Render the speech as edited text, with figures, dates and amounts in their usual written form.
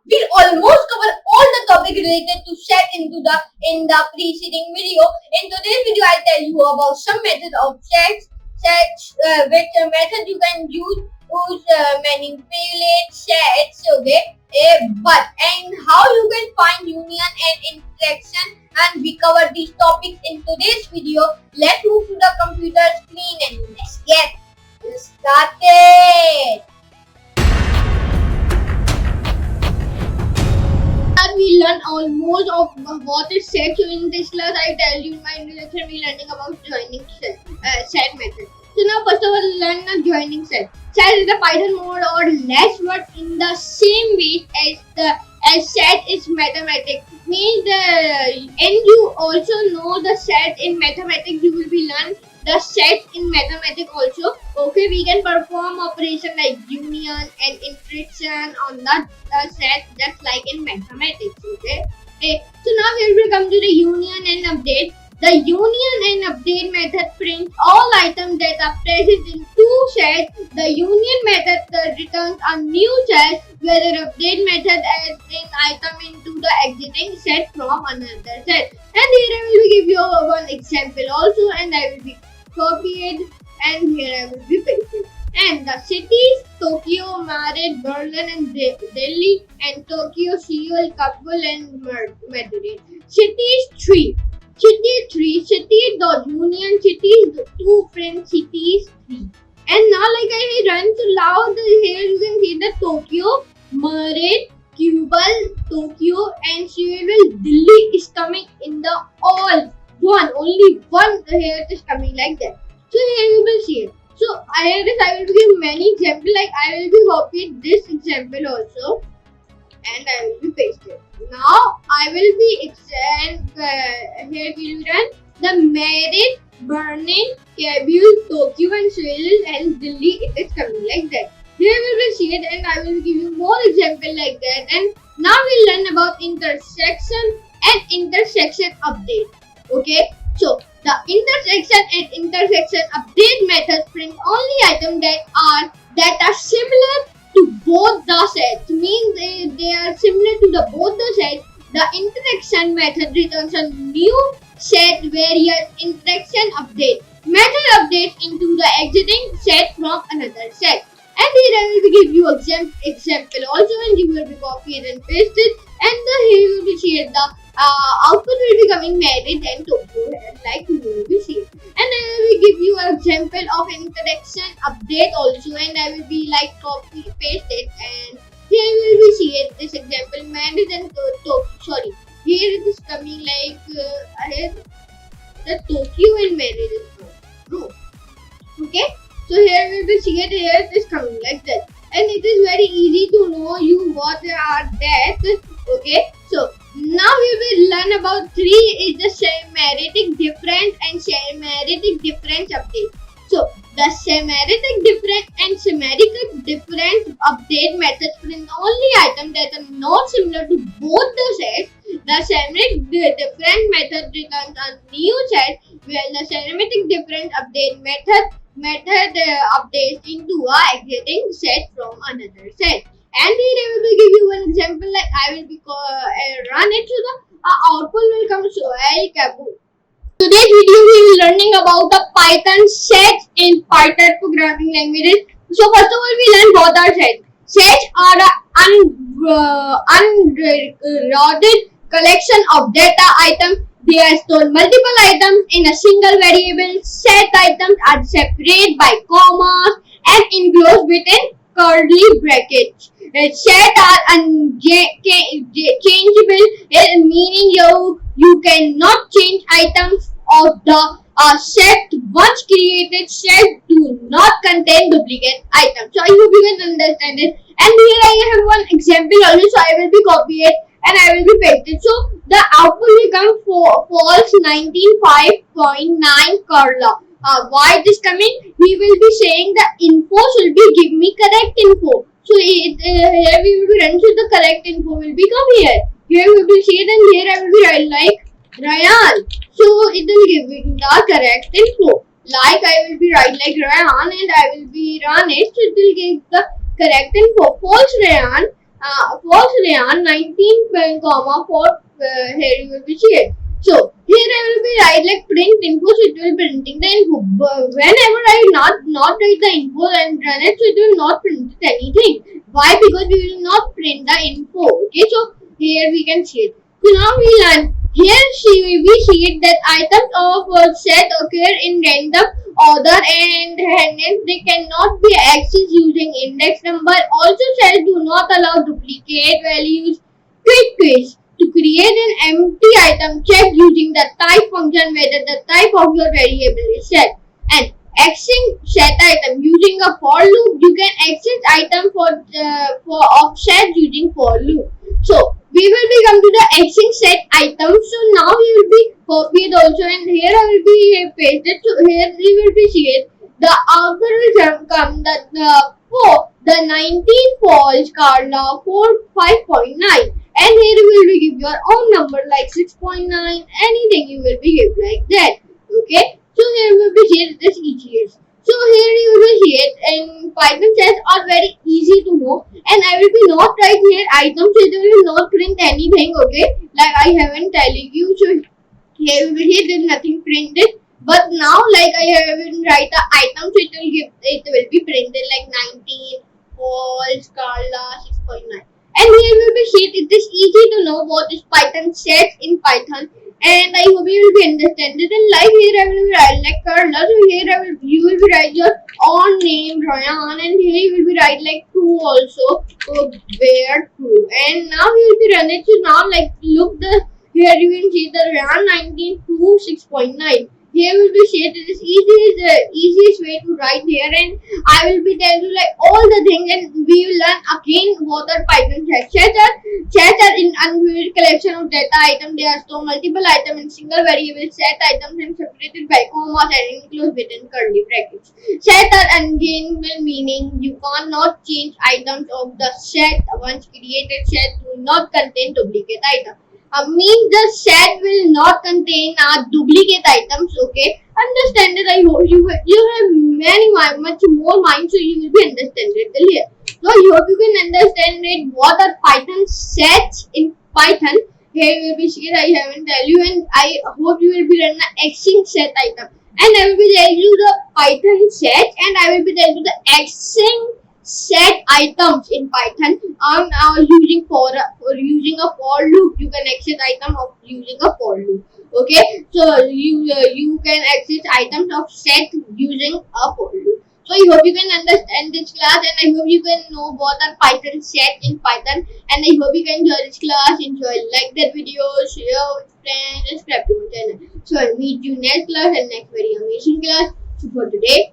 We almost cover all the topic related to set in the preceding video. In today's video, I'll tell you about some method of which method you can use manipulate sets, okay? And how you can find union and interaction, and we cover these topics in today's video. Let's move to the computer screen and let's get started. We learn almost of what is set. So in this class, I tell you in my introduction, we learning about joining set method. So now first of all, learn the joining set. Set is a Python mode or less word in the same way as set is mathematics. Means and you also know the set in mathematics. You will be learn the set in mathematics also. Okay, we can perform operation like union and interaction on the set just like in mathematics. Okay. So now here we come to the union and update. The union and update method prints all items that are present in two sets. The union method returns a new set, where the update method adds an item into the exiting set from another set. And here I will give you one example also, and I will be copied, and here I will be pasted. And the cities Tokyo, Madrid, Berlin and Delhi, and Tokyo, Seoul, Kabul and Madrid. Cities 3. City 3. City the union cities 2 print cities 3. And now like I run so loud, here you can see the Tokyo, Madrid, Kabul, Tokyo and Seoul, Delhi is coming in the all. Only one here is coming like that. So here you will see it. So I will give many examples, like I will be copying this example also and I will be pasted. Now I will be here we will run the Madrid, Berlin, Kabul, Tokyo and Seoul and Delhi, it is coming like that. Here we will see it and I will give you more example like that. And now we'll learn about intersection and intersection update. Okay, so the intersection update methods print only items that are similar to both the sets. Means they are similar to both the sets. The interaction method returns a new set various interaction update. Method updates into the exiting set from another set. And here I will give you example also, and you will be copied and pasted. And here you will see the output will be coming Madrid and Tokyo, like you will see. And I will give you an example of interaction update also, and I will be like copy paste it. And here you will be see it. This example Madrid and Tokyo. Sorry, here it is coming like here the Tokyo and Madrid is no. Okay, so here we will see it. Here it is coming like that, and it is very easy to know you what are that. Okay, so now we will learn about 3 is the semantic difference and semantic difference update. So the semantic difference and semantic difference update methods print only items that are not similar to both the sets. The semantic difference method returns a new set, where the semantic difference update method updates into a exiting set from another set. And here I will give you one example, like I will be run it, so the output will come Seoul, Kabul. Today's video we will learning about the Python sets in Python programming languages. So first of all we learn what are sets. Sets are an unrouted collection of data items. They are stored multiple items in a single variable. Set items are separated by commas and enclosed within curly brackets. Sets are unchangeable, meaning you cannot change items of the set once created. Sets do not contain duplicate items. So I hope you can understand it. And here I have one example also, so I will be copy it and I will be pasted. So the output will come false 19.5.9 Carla. Why it is coming? We will be saying the info should be give me correct info. So here we will be run, so the correct info will be come here. Here we will see it, and here I will be write like Ryan. So it will give me the correct info. Like I will be write like Ryan, and I will be run it, so it will give the correct info. False Ryan false Rayan 19 comma for here you will be shared. So here I will be write like print info, so it will be printing the info. Whenever I not write the info and run it, so it will not print anything. Why? Because we will not print the info. Okay, so here we can see it. So now we learn. Here we see that items of a set occur in random order and hence they cannot be accessed using index number. Also, cells do not allow duplicate values. Quick quiz. To create an empty item, check using the type function whether the type of your variable is set. And accessing set item using a for loop, you can access item for offset using for loop. So we will be come to the accessing set item. So now we will be copied also, and here I will be pasted. So here we will be see it. The output will come that the 19 falls Carla for 5.9, and here you will be give your own number like 6.9, anything you will be give like that. Okay, so here will be here this easiest. So here you will see it, and Python sets are very easy to know, and I will be not write here items, so it will not print anything. Okay, like I haven't telling you. So here we will here there is nothing printed, but now like I haven't write the items, it will be printed like 19 false Carla 6.9. And here will be sheet. It is easy to know what is Python sets in Python, and I hope you will be understand it. And like here I will write like Carla. So here you will be write your own name Ryan, and here you will be write like true also. So where true. And now you will be run it. So now like look the here you will see the Ryan 19 to 6.9. Here will be shared. It is easiest way to write here, and I will be telling you like all the things, and we will learn again what are Python sets. Sets are in unviewed collection of data items. They are store multiple items in single variable set items and separated by commas and enclosed within curly brackets. Sets are unchangeable, meaning you cannot change items of the set. Once created, set do not contain duplicate items. Means the set will not contain duplicate items. Okay, understand it. I hope you have much more mind, so you will be understand it till here. So I hope you can understand it. What are Python sets in Python? Here will be here. I haven't tell you, and I hope you will be run the accessing set item, and I will be telling you the Python set, and I will be telling you the accessing set items in Python on using using a for loop. You can access item of using a for loop. Okay, so you can access items of set using a for loop. So I hope you can understand this class, and I hope you can know what are Python set in Python, and I hope you can enjoy this class. Enjoy, like that video, share with friends, and subscribe to my channel. So I'll meet you next class and next very amazing class. So for today,